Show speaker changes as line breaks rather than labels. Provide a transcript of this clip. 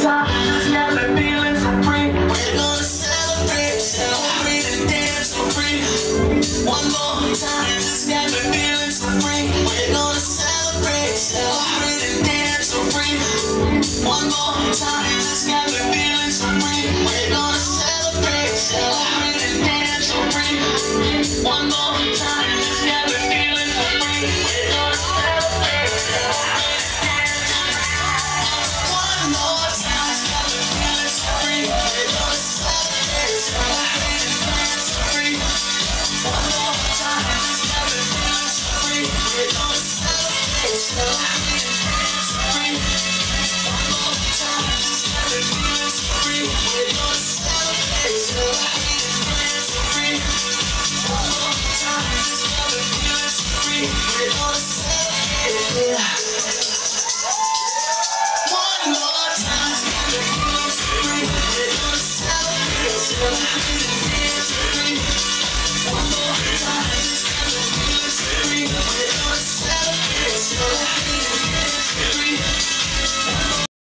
time, just got me feeling so free. We're gonna celebrate, celebrate and dance so free. One more time, just got me feeling so free. We're gonna celebrate, celebrate and dance so free. One more time, just got me feeling so free. We're gonna celebrate, celebrate and dance so free. One more time, just got me feeling so free. We're gonna celebrate, celebrate and dance so free. One more time, just got me feeling so free. We're gonna celebrate, celebrate and dance so free. One more time, just got me feeling so free. We're gonna celebrate, celebrate and dance so free. One more time, just got me feeling so free. We're gonna celebrate, celebrate and dance so free. One more time, just got me feeling so free. We're gonna celebrate. One more time, just got me feeling so free. We're gonna celebrate, celebrate.